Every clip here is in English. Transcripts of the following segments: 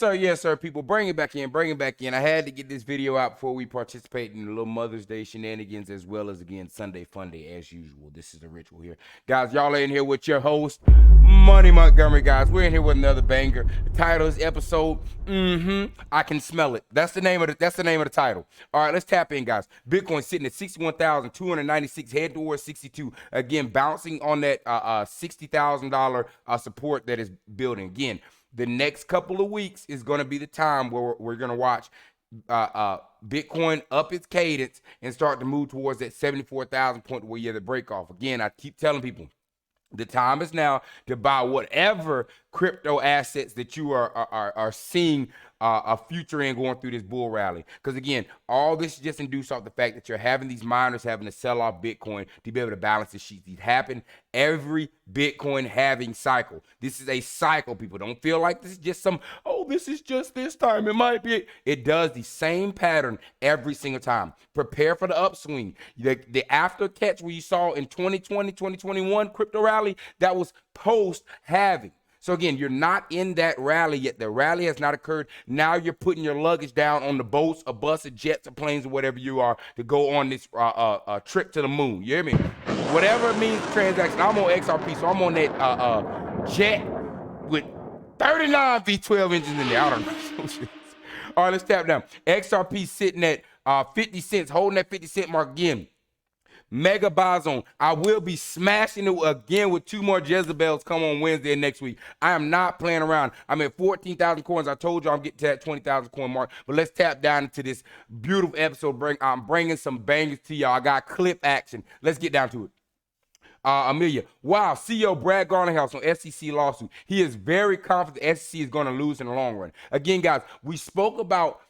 Yes, sir, people. Bring it back in. I had to get this video out before we participate in the little Mother's Day shenanigans, as well as, again, Sunday Fun Day, as usual. This is the ritual here. Guys, y'all are in here with your host, Money Montgomery, guys. We're in here with another banger. The title is episode, I Can Smell It. That's the name of the title. All right, let's tap in, guys. Bitcoin sitting at 61,296, head towards 62. Again, bouncing on that $60,000 support that is building. Again, the next couple of weeks is going to be the time where we're going to watch Bitcoin up its cadence and start to move towards that 74,000 point where you have the break off. Again, I keep telling people, the time is now to buy whatever crypto assets that you are seeing a future in going through this bull rally. Because again, all this is just induced off the fact that you're having these miners having to sell off Bitcoin to be able to balance the sheet. These happen every Bitcoin halving cycle. This is a cycle, people. Don't feel like this is just some, oh, this is just this time. It might be. It does the same pattern every single time. Prepare for the upswing. The after catch where you saw in 2020, 2021 crypto rally, that was post halving. So again, you're not in that rally yet. The rally has not occurred. Now you're putting your luggage down on the boats, a bus, or jets, or planes, or whatever you are to go on this trip to the moon. You hear me? Whatever it means transaction. I'm on XRP, so I'm on that jet with 39 V12 engines in there. I don't know. All right, let's tap down. XRP sitting at 50 cents, holding that 50 cent mark again. Mega buy zone. I will be smashing it again with 2 more Jezebels come on Wednesday and next week. I am not playing around. I'm at 14,000 coins. I told you I'm getting to that 20,000 coin mark. But let's tap down into this beautiful episode. I'm bringing some bangers to y'all. I got clip action. Let's get down to it. Amelia, wow, CEO Brad Garlinghouse on S.E.C lawsuit. He is very confident the S.E.C is going to lose in the long run. Again, guys, we spoke about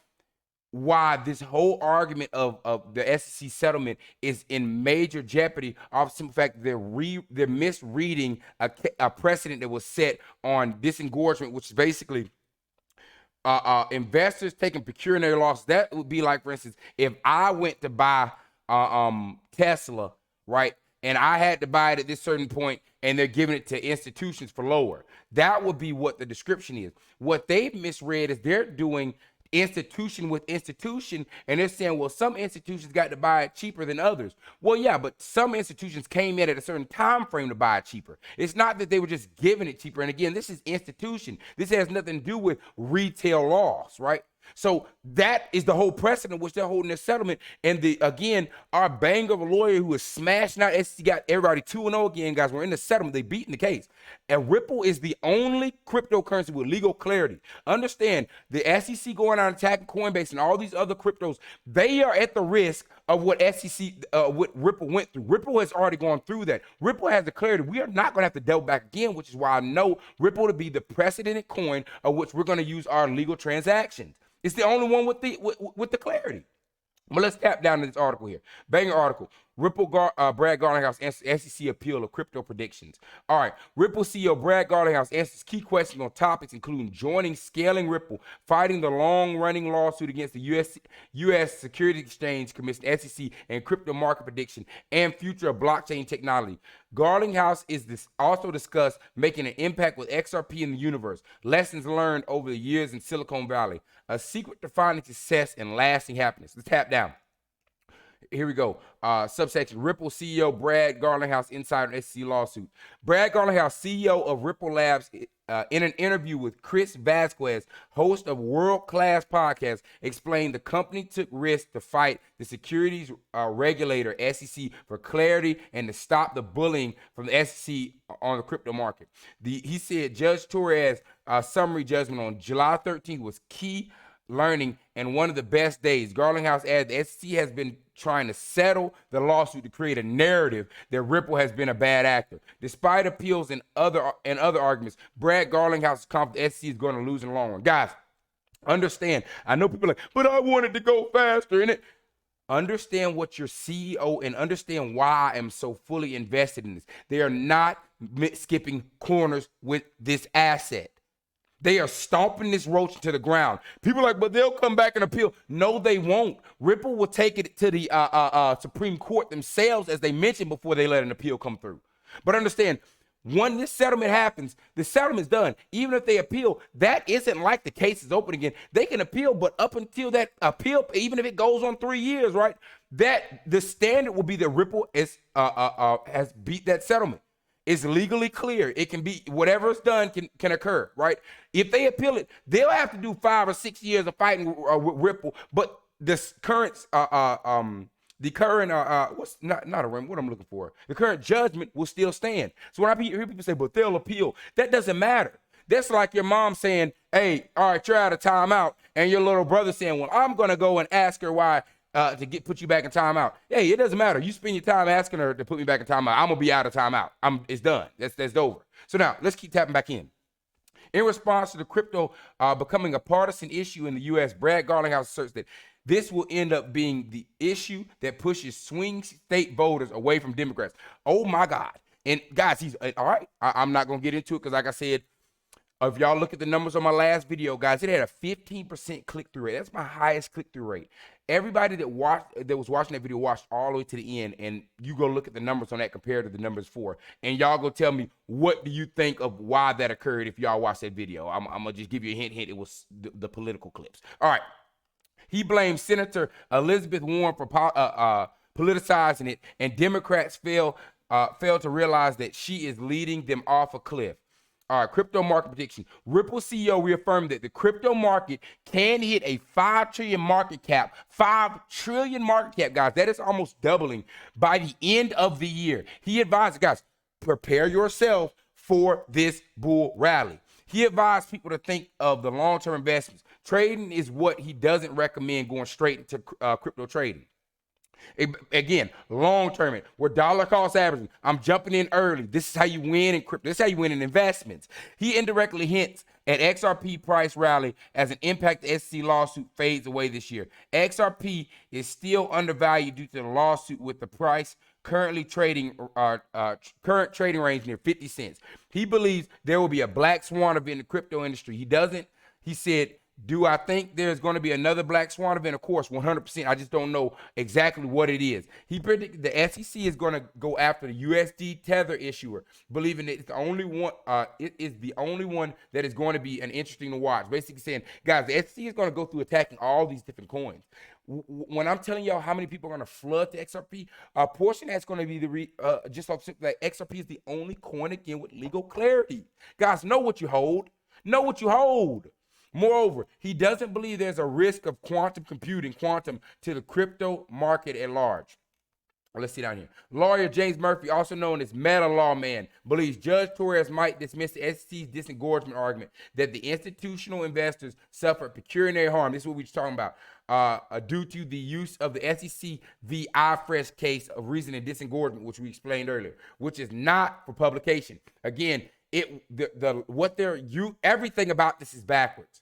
why this whole argument of the S.E.C settlement is in major jeopardy of the simple fact that they're misreading a precedent that was set on disengorgement, which is basically investors taking pecuniary loss. That would be like, for instance, if I went to buy Tesla, right, and I had to buy it at this certain point and they're giving it to institutions for lower. That would be what the description is. What they've misread is they're doing institution with institution, and they're saying, well, some institutions got to buy it cheaper than others. Well, yeah, but some institutions came in at a certain time frame to buy it cheaper. It's not that they were just giving it cheaper. And again, this is institution. This has nothing to do with retail loss, right? So that is the whole precedent which they're holding their settlement. And again, our bang of a lawyer who is smashing out S.E.C got everybody 2-0 again, guys. We're in the settlement. They beating the case. And Ripple is the only cryptocurrency with legal clarity. Understand, the S.E.C going out attacking Coinbase and all these other cryptos, they are at the risk of what S.E.C, what Ripple went through. Ripple has already gone through that. Ripple has the clarity. We are not going to have to delve back again, which is why I know Ripple to be the precedented coin of which we're going to use our legal transactions. It's the only one with the clarity. But let's tap down to this article here. Banger article. Ripple Brad Garlinghouse answers S.E.C appeal of crypto predictions. All right. Ripple CEO Brad Garlinghouse answers key questions on topics including joining scaling Ripple, fighting the long-running lawsuit against the U.S. Securities Exchange Commission (S.E.C) and crypto market prediction and future of blockchain technology. Garlinghouse also discussed making an impact with XRP in the universe, lessons learned over the years in Silicon Valley, a secret to finding success and lasting happiness. Let's tap down. Here we go. Subsection Ripple CEO Brad Garlinghouse insider S.E.C lawsuit. Brad Garlinghouse, CEO of Ripple Labs, in an interview with Chris Vasquez, host of World Class Podcast, explained the company took risks to fight the securities regulator S.E.C for clarity and to stop the bullying from the S.E.C on the crypto market. He said Judge Torres' summary judgment on July 13th was key learning and one of the best days. Garlinghouse added the S.E.C has been trying to settle the lawsuit to create a narrative that Ripple has been a bad actor. Despite appeals and other arguments, Brad Garlinghouse is confident S.E.C is going to lose in the long run. Guys, understand. I know people are like, but I wanted to go faster in it. Understand what your CEO and understand why I am so fully invested in this. They are not skipping corners with this asset. They are stomping this roach to the ground. People are like, but they'll come back and appeal. No, they won't. Ripple will take it to the Supreme Court themselves, as they mentioned, before they let an appeal come through. But understand, When this settlement happens, the settlement's done. Even if they appeal, that isn't like the case is open again. They can appeal, but up until that appeal, even if it goes on 3 years, right, that the standard will be that Ripple has beat that settlement. It's legally clear. It can be whatever's done can occur, right? If they appeal it, they'll have to do 5 or 6 years of fighting with Ripple. But this current the current what's not a rim, what I'm looking for, the current judgment will still stand. So when I hear people say, but they'll appeal, that doesn't matter. That's like your mom saying, hey, all right, you're out of timeout, and your little brother saying, well, I'm gonna go and ask her why to put you back in timeout. Hey, it doesn't matter. You spend your time asking her to put me back in timeout. I'm gonna be out of timeout. It's done. That's over. So now let's keep tapping back in. In response to the crypto becoming a partisan issue in the U.S., Brad Garlinghouse asserts that this will end up being the issue that pushes swing state voters away from Democrats. Oh my God. And guys, he's all right. I'm not going to get into it because like I said, if y'all look at the numbers on my last video, guys, it had a 15% click-through rate. That's my highest click-through rate. Everybody that was watching that video watched all the way to the end, and you go look at the numbers on that compared to the numbers for. And y'all go tell me, what do you think of why that occurred if y'all watched that video? I'm going to just give you a hint. It was the political clips. All right. He blames Senator Elizabeth Warren for politicizing it, and Democrats fail to realize that she is leading them off a cliff. All right, crypto market prediction. Ripple CEO reaffirmed that the crypto market can hit a 5 trillion market cap. 5 trillion market cap, guys. That is almost doubling by the end of the year. He advised, guys, prepare yourself for this bull rally. He advised people to think of the long-term investments. Trading is what he doesn't recommend going straight into crypto trading. Again, long-term, where dollar cost averaging. I'm jumping in early. This is how you win in crypto. This is how you win in investments. He indirectly hints at XRP price rally as an impact the S.E.C lawsuit fades away this year. XRP is still undervalued due to the lawsuit with the price currently trading current trading range near 50 cents. He believes there will be a black swan event in the crypto industry. He said, do I think there's going to be another black swan event? Of course, 100%. I just don't know exactly what it is. He predicted the S.E.C is going to go after the USD Tether issuer, believing that it's the only one. It is the only one that is going to be an interesting to watch. Basically saying, guys, the S.E.C is going to go through attacking all these different coins. When I'm telling y'all how many people are going to flood to XRP, a portion that's going to be just off that XRP is the only coin again with legal clarity. Guys, know what you hold. Know what you hold. Moreover, he doesn't believe there's a risk of quantum computing, to the crypto market at large. Let's see down here. Lawyer James Murphy, also known as Meta Lawman, believes Judge Torres might dismiss the S.E.C's disengorgement argument that the institutional investors suffered pecuniary harm. This is what we're talking about. Due to the use of the S.E.C v. iFresh case of reasoning disengorgement, which we explained earlier, which is not for publication. Again, everything about this is backwards.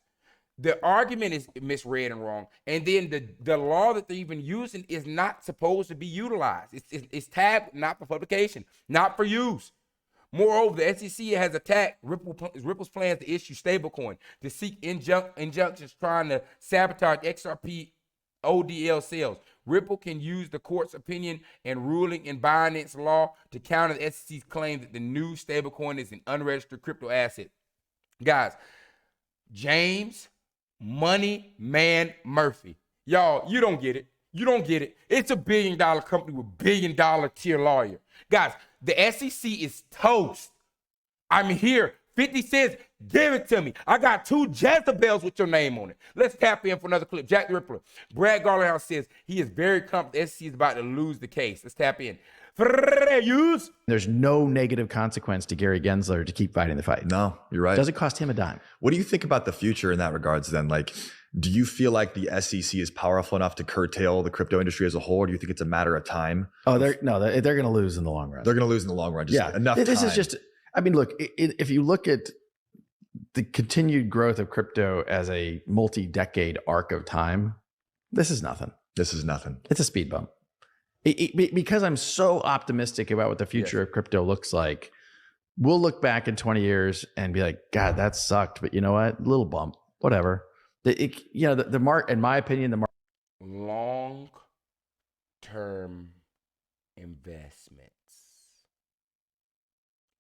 The argument is misread and wrong, and then the law that they're even using is not supposed to be utilized. It's tagged not for publication, not for use. Moreover, the S.E.C has attacked Ripple's plans to issue stablecoin to seek injunctions trying to sabotage XRP ODL sales. Ripple can use the court's opinion and ruling in Binance law to counter the S.E.C's claim that the new stablecoin is an unregistered crypto asset. Guys, James Money Man Murphy. Y'all, you don't get it. You don't get it. It's a $1 billion company with $1 billion tier lawyer. Guys, the S.E.C is toast. I'm here. 50 cents, give it to me. I got 2 Jezebels with your name on it. Let's tap in for another clip. Jack the Ripper. Brad Garlinghouse says he is very confident the S.E.C is about to lose the case. Let's tap in. There's no negative consequence to Gary Gensler to keep fighting the fight. No, you're right. Doesn't cost him a dime. What do you think about the future in that regards then? Like, do you feel like the S.E.C is powerful enough to curtail the crypto industry as a whole? Or do you think it's a matter of time? Oh, they're going to lose in the long run. They're going to lose in the long run. Just yeah. Enough This time. is just, I mean, look, if you look at the continued growth of crypto as a multi-decade arc of time, this is nothing. This is nothing. It's a speed bump. Because I'm so optimistic about what the future of crypto looks like, we'll look back in 20 years and be like, God, that sucked. But you know what? Little bump, whatever. The mark, in my opinion, the mark. Long-term investments.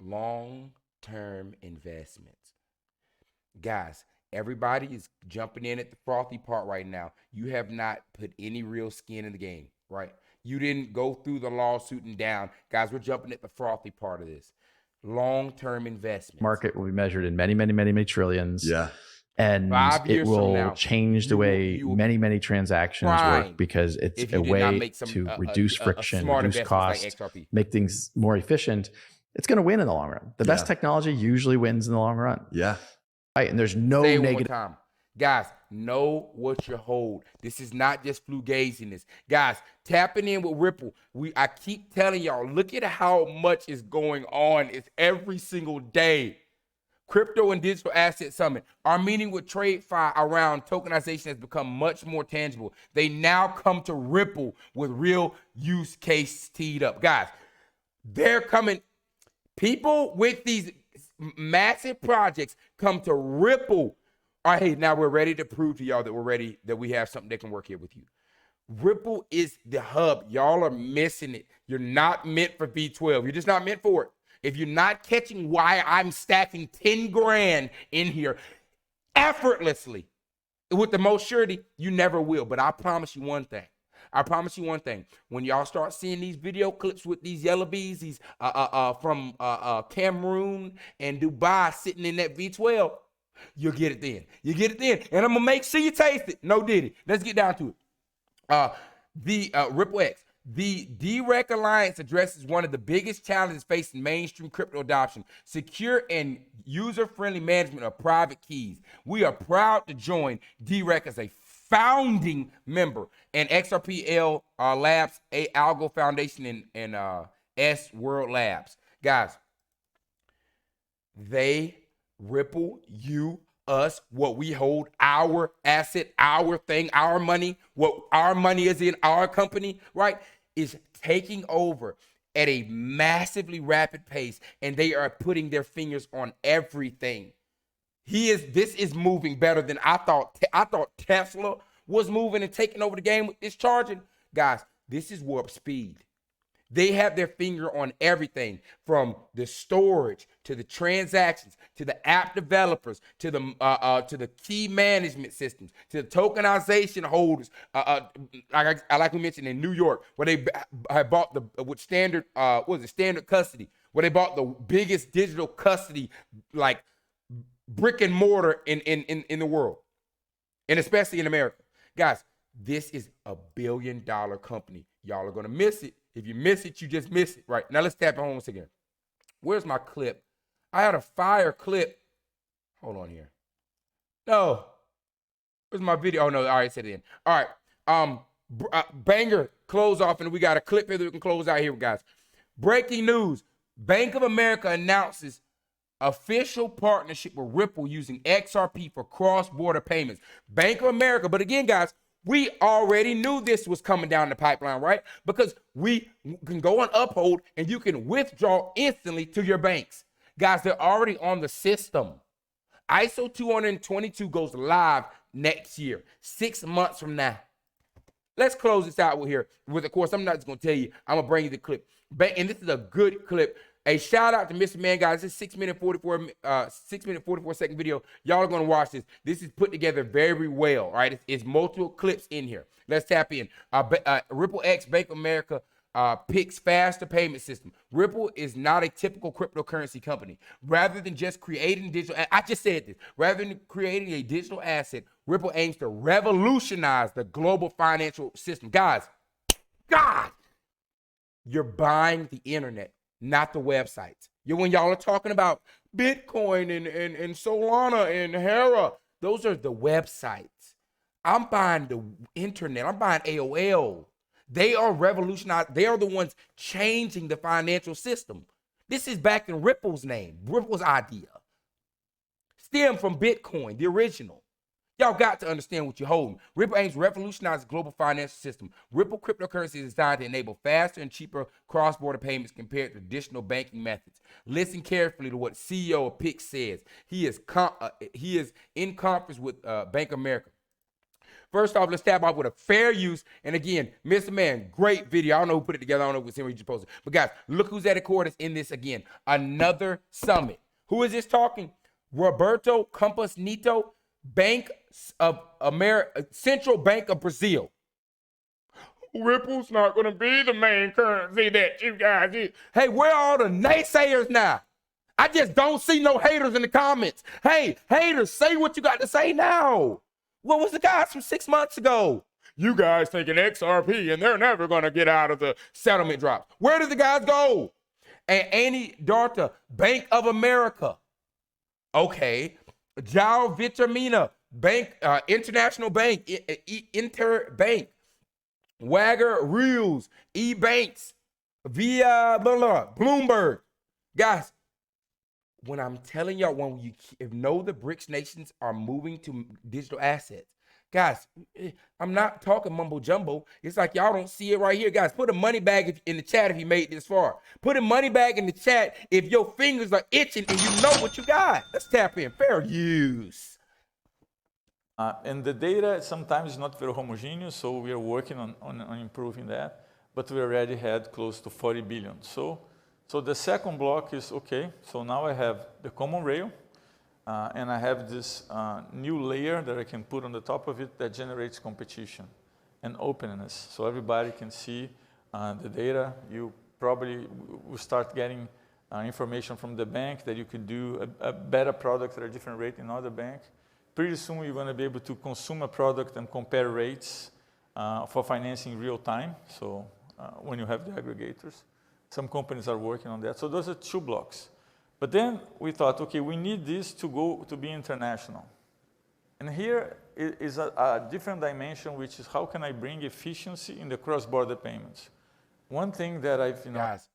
long-term investments. Guys, everybody is jumping in at the frothy part right now. You have not put any real skin in the game, right? You didn't go through the lawsuit and down. Guys, we're jumping at the frothy part of this. Long-term investments. Market will be measured in many, many, many, many trillions. Yeah. And 5 it years from will now, change the way you will many, many transactions crying work, because it's if a you did not way make some to reduce friction, smart reduce investments cost, like XRP. make things more efficient. It's going to win in the long run. The best technology usually wins in the long run. Yeah. Right. And there's no Say it one more negative. time. Guys, know what you hold. This is not just fugaziness. Guys, tapping in with Ripple. I keep telling y'all, look at how much is going on. It's every single day. Crypto and Digital Asset Summit. Our meeting with TradeFi around tokenization has become much more tangible. They now come to Ripple with real use case teed up. Guys, they're coming. People with these massive projects come to Ripple. All right, hey, now we're ready to prove to y'all that we're ready, that we have something that can work here with you. Ripple is the hub. Y'all are missing it. You're not meant for V12. You're just not meant for it. If you're not catching why I'm stacking 10 grand in here effortlessly with the most surety, you never will. But I promise you one thing. When y'all start seeing these video clips with these yellow bees, these from Cameroon and Dubai sitting in that V12, you'll get it then. And I'm going to make sure you taste it. No diddy. Let's get down to it. The Ripple X. The DREC Alliance addresses one of the biggest challenges facing mainstream crypto adoption: secure and user-friendly management of private keys. We are proud to join DREC as a founding member, and XRP Labs, Algo Foundation, and S World Labs. Guys, they, Ripple, you, us, what we hold, our asset, our thing, our money, what our money is in our company, right, is taking over at a massively rapid pace, and they are putting their fingers on everything. This is moving better than I thought. I thought Tesla was moving and taking over the game with this charging. Guys, this is warp speed. They have their finger on everything, from the storage to the transactions to the app developers to the key management systems to the tokenization holders. Like we mentioned in New York, where they had bought with standard standard custody, where they bought the biggest digital custody, like brick and mortar in the world, and especially in America. Guys, this is a $1 billion company. Y'all are gonna miss it. If you miss it, you just miss it. Right, now let's tap it home once again. Where's my clip? I had a fire clip. Hold on here. No. Where's my video? Oh, no. All right, set it in. All right. Banger close off, and we got a clip here that we can close out here, guys. Breaking news. Bank of America announces official partnership with Ripple using XRP for cross-border payments. Bank of America. But again, guys, we already knew this was coming down the pipeline, right? Because we can go on Uphold and you can withdraw instantly to your banks. Guys, they're already on the system. ISO 222 goes live next year, 6 months from now. Let's close this out here with, of course, I'm not just going to tell you. I'm going to bring you the clip. And this is a good clip. A shout out to Mr. Man, guys. This is 6 minute 44 second video. Y'all are going to watch this. This is put together very well, right? It's multiple clips in here. Let's tap in. Ripple X, Bank of America, picks faster payment system. Ripple is not a typical cryptocurrency company. Rather than just creating digital, I just said this, rather than creating a digital asset, Ripple aims to revolutionize the global financial system. Guys, God, you're buying the internet, not the websites. When y'all are talking about Bitcoin and Solana and Hera, those are the websites. I'm buying the internet. I'm buying AOL. They are revolutionized. They are the ones changing the financial system. This is back in Ripple's name, Ripple's idea. Stemmed from Bitcoin, the original. Y'all got to understand what you're holding. Ripple aims to revolutionize the global financial system. Ripple cryptocurrency is designed to enable faster and cheaper cross-border payments compared to traditional banking methods. Listen carefully to what CEO of PIX says. He is in conference with Bank of America. First off, let's tap off with a fair use. And again, Mr. Man, great video. I don't know who put it together. I don't know if it was him or he just posted. But guys, look who's at the core that's in this again. Another summit. Who is this talking? Roberto Campos Neto, Bank of America, Central Bank of Brazil. Ripple's not going to be the main currency that you guys use. Hey, where are all the naysayers now? I just don't see no haters in the comments. Hey, haters, say what you got to say now. What was the guys from 6 months ago? You guys thinking XRP and they're never going to get out of the settlement drops. Where did the guys go? And Annie Darta, Bank of America. Okay. João Vitamina, Bank, International Bank, Interbank. Wagger Reels, E-Banks, via Bloomberg. Guys, when I'm telling y'all, when you know the BRICS nations are moving to digital assets, guys, I'm not talking mumbo jumbo. It's like y'all don't see it right here. Guys, put a money bag in the chat if you made this far. Put a money bag in the chat if your fingers are itching and you know what you got. Let's tap in. Fair use. And the data sometimes is not very homogeneous, so we are working on improving that. But we already had close to 40 billion. So the second block is, okay, so now I have the common rail, and I have this new layer that I can put on the top of it that generates competition and openness. So everybody can see the data. You probably will start getting information from the bank that you could do a better product at a different rate in other banks. Pretty soon, you're going to be able to consume a product and compare rates for financing real time. So when you have the aggregators, some companies are working on that. So those are 2 blocks. But then we thought, okay, we need this to be international. And here is a different dimension, which is how can I bring efficiency in the cross-border payments? One thing that I've, Guys,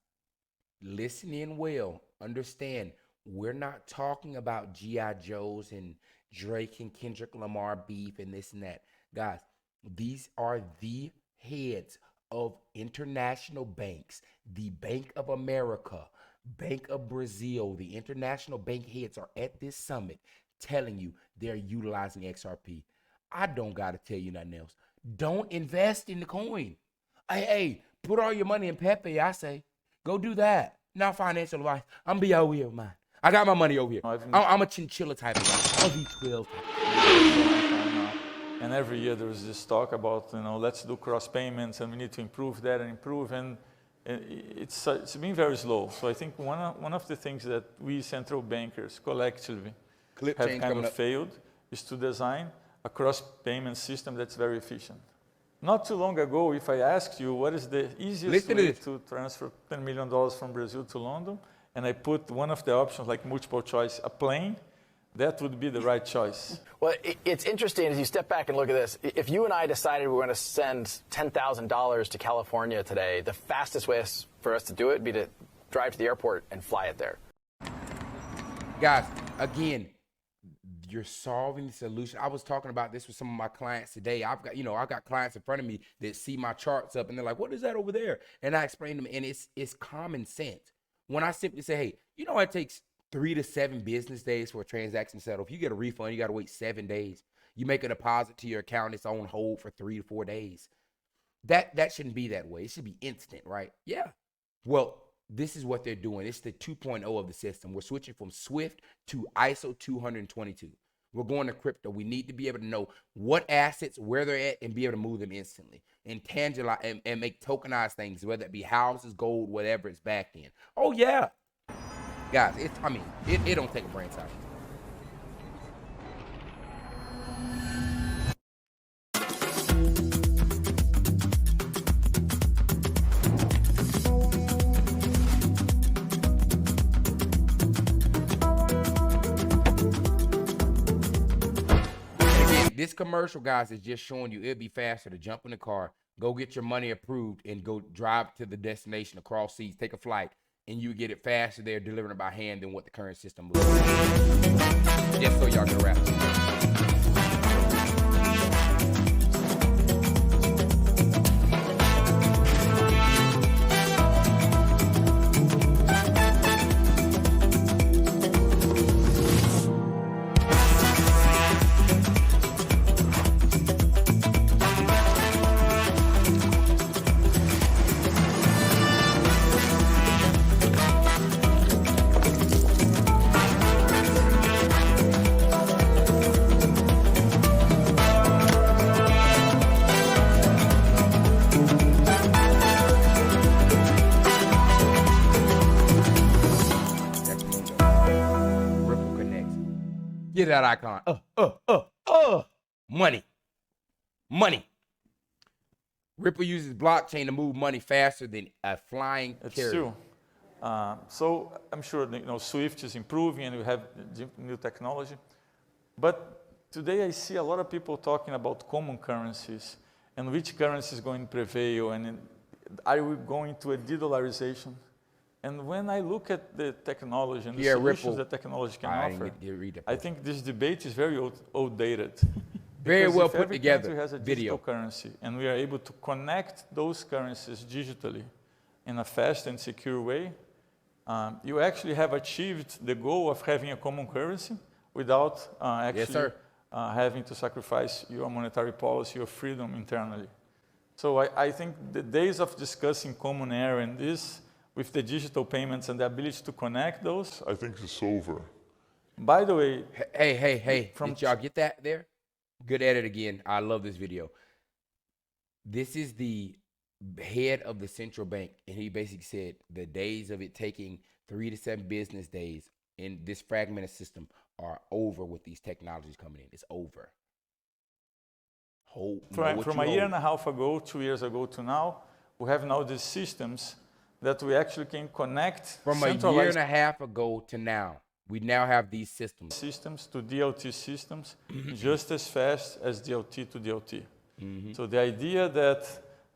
listen in well. Understand, we're not talking about G.I. Joes and Drake and Kendrick Lamar beef and this and that. Guys, these are the heads of international banks. The Bank of America, Bank of Brazil, the international bank heads are at this summit telling you they're utilizing XRP. I don't got to tell you nothing else. Don't invest in the coin. Hey, put all your money in Pepe, I say. Go do that. Now financial advice. I'm be over here with mine. I got my money over here. I'm a chinchilla type of guy. I'm a V12 type. And every year there was this talk about, let's do cross payments and we need to improve that and improve. And it's been very slow. So I think one of the things that we central bankers collectively have kind of failed is to design a cross payment system that's very efficient. Not too long ago, if I asked you what is the easiest way to transfer $10 million from Brazil to London, and I put one of the options like multiple choice, a plane, that would be the right choice. Well, it's interesting as you step back and look at this. If you and I decided we were going to send $10,000 to California today, the fastest way for us to do it would be to drive to the airport and fly it there. Guys, again, you're solving the solution. I was talking about this with some of my clients today. I've got clients in front of me that see my charts up and they're like, what is that over there? And I explain to them, and it's common sense. When I simply say, hey, it takes 3 to 7 business days for a transaction to settle. If you get a refund, you got to wait 7 days. You make a deposit to your account, it's on hold for 3 to 4 days. That shouldn't be that way. It should be instant, right? Yeah. Well, this is what they're doing. It's the 2.0 of the system. We're switching from Swift to ISO 222. We're going to crypto. We need to be able to know what assets, where they're at, and be able to move them instantly and tangible and make tokenized things, whether it be houses, gold, whatever it's backed in. Oh yeah, guys. It don't take a brain cell. This commercial, guys, is just showing you it'd be faster to jump in the car, go get your money approved, and go drive to the destination across seas, take a flight, and you get it faster there, delivering it by hand than what the current system looks like. Just so y'all can wrap it up. Get that icon. Money. Ripple uses blockchain to move money faster than a flying It's carrier. true. So I'm sure Swift is improving and we have new technology. But today I see a lot of people talking about common currencies and which currency is going to prevail and are we going to a de-dollarization? And when I look at the technology and the solutions that technology can offer, I think this debate is very outdated. Very well if put every together country has a digital currency and we are able to connect those currencies digitally in a fast and secure way, you actually have achieved the goal of having a common currency without actually having to sacrifice your monetary policy or freedom internally. So I think the days of discussing common area and this with the digital payments and the ability to connect those, I think it's over. By the way, hey, did y'all get that there? Good at it again. I love this video. This is the head of the central bank, and he basically said the days of it taking 3 to 7 business days in this fragmented system are over with these technologies coming in. It's over. From a year and a half ago, 2 years ago to now, we have now these systems that we actually can connect. From a year and a half ago to now, we now have these systems to DLT systems just as fast as DLT to DLT. So the idea that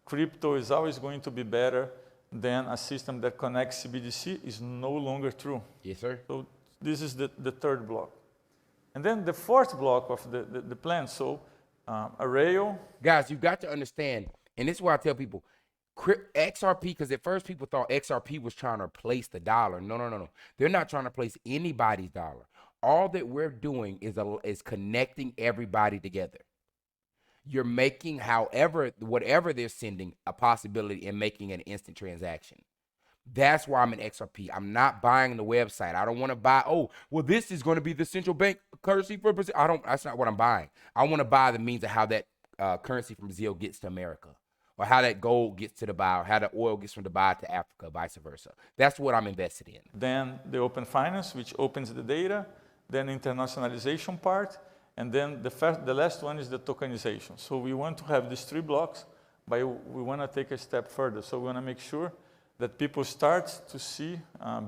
crypto is always going to be better than a system that connects CBDC is no longer true. Yes, sir. So this is the third block. And then the fourth block of the plan, so a rail. Guys, you've got to understand, and this is why I tell people, XRP, because at first people thought XRP was trying to replace the dollar. No. They're not trying to replace anybody's dollar. All that we're doing is connecting everybody together. You're making whatever they're sending a possibility and making an instant transaction. That's why I'm in XRP. I'm not buying the website. I don't want to buy, this is going to be the central bank currency for Brazil. That's not what I'm buying. I want to buy the means of how that currency from Brazil gets to America, or how that gold gets to Dubai, or how the oil gets from Dubai to Africa, vice versa. That's what I'm invested in. Then the open finance, which opens the data, then internationalization part, and then the last one is the tokenization. So we want to have these 3 blocks, but we want to take a step further. So we want to make sure that people start to see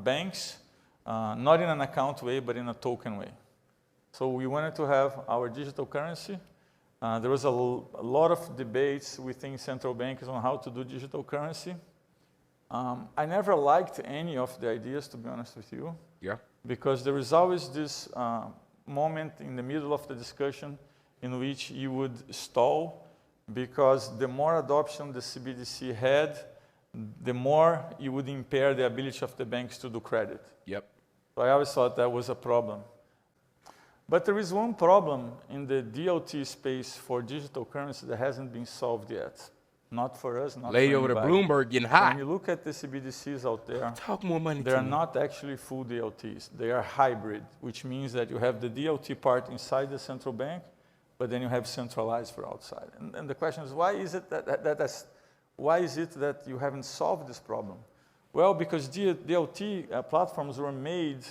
banks, not in an account way, but in a token way. So we wanted to have our digital currency. There was a lot of debates within central banks on how to do digital currency. I never liked any of the ideas, to be honest with you. Yeah. Because there is always this moment in the middle of the discussion in which you would stall, because the more adoption the CBDC had, the more you would impair the ability of the banks to do credit. Yep. So I always thought that was a problem. But there is one problem in the DLT space for digital currency that hasn't been solved yet. Not for us, not Lady for over anybody. the Bloomberg getting hot. When you look at the CBDCs out there, talk more money. They are not actually full DLTs. They are hybrid, which means that you have the DLT part inside the central bank, but then you have centralized for outside. And the question is, why is it that you haven't solved this problem? Well, because DLT platforms were made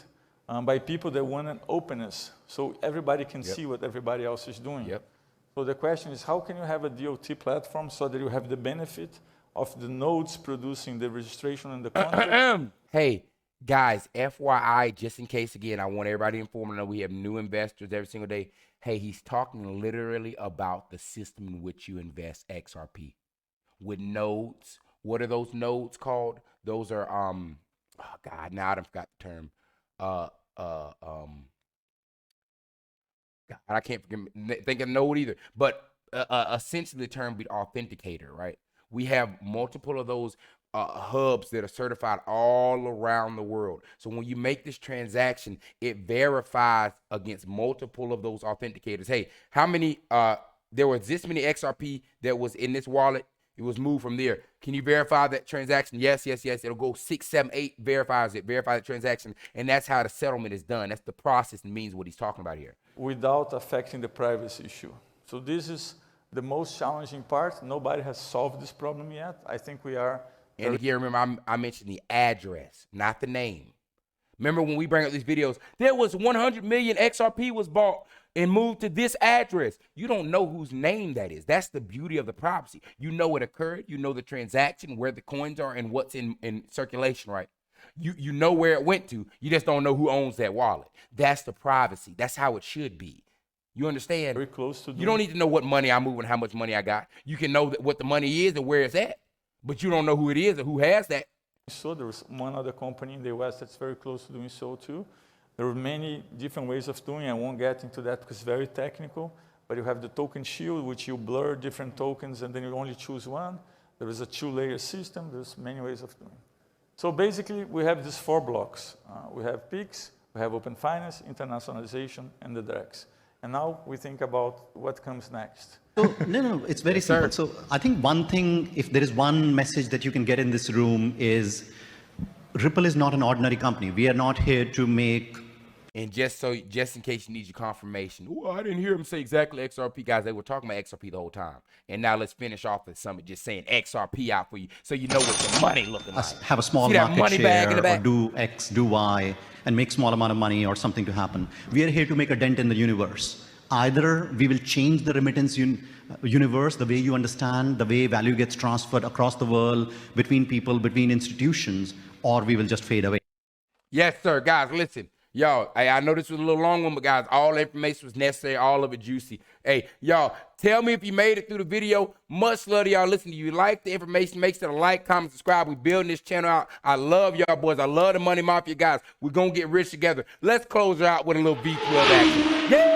by people that wanted openness, so everybody can see what everybody else is doing. Yep. So the question is, how can you have a DLT platform so that you have the benefit of the nodes producing the registration and the contract? Hey, guys, FYI, just in case, again, I want everybody informed. I know we have new investors every single day. Hey, he's talking literally about the system in which you invest XRP. With nodes. What are those nodes called? Those are, now I forgot the term. God, I can't think of node either. But essentially the term be authenticator, right? We have multiple of those hubs that are certified all around the world. So when you make this transaction, it verifies against multiple of those authenticators. Hey, how many, there was this many XRP that was in this wallet. It was moved from there. Can you verify that transaction? Yes. It'll go 6, 7, 8, verify the transaction. And that's how the settlement is done. That's the process and means what he's talking about here. Without affecting the privacy issue. So this is the most challenging part. Nobody has solved this problem yet. I think we are. And again, remember, I mentioned the address, not the name. Remember when we bring up these videos, there was 100 million XRP was bought and moved to this address. You don't know whose name that is. That's the beauty of the privacy. You know it occurred. You know the transaction, where the coins are, and what's in circulation, right? You know where it went to. You just don't know who owns that wallet. That's the privacy. That's how it should be. You understand? Very close to You don't need to know what money I'm moving, how much money I got. You can know what the money is and where it's at, but you don't know who it is or who has that. So there was one other company in the US that's very close to doing so too. There are many different ways of doing it. I won't get into that because it's very technical, but you have the token shield, which you blur different tokens and then you only choose one. There is a 2-layer system. There's many ways of doing it. So basically, we have these 4 blocks. We have PIX, we have open finance, internationalization, and the DREX. And now we think about what comes next. So, no, it's very simple. So I think one thing, if there is one message that you can get in this room is Ripple is not an ordinary company. We are not here to make... And just in case you need your confirmation, oh, I didn't hear him say exactly XRP, guys. They were talking about XRP the whole time. And now let's finish off the summit just saying XRP out for you, so you know what your money looking like. Have a small market share, or do X, do Y, and make small amount of money or something to happen. We are here to make a dent in the universe. Either we will change the remittance universe, the way you understand, the way value gets transferred across the world, between people, between institutions, or we will just fade away. Yes, sir. Guys, listen. Y'all, I know this was a little long one, but guys, all the information was necessary, all of it juicy. Hey, y'all, tell me if you made it through the video. Much love to y'all listening to you. Like the information, make sure to like, comment, subscribe. We're building this channel out. I love y'all boys. I love the Money Mafia guys. We're going to get rich together. Let's close her out with a little V12 action. Yeah!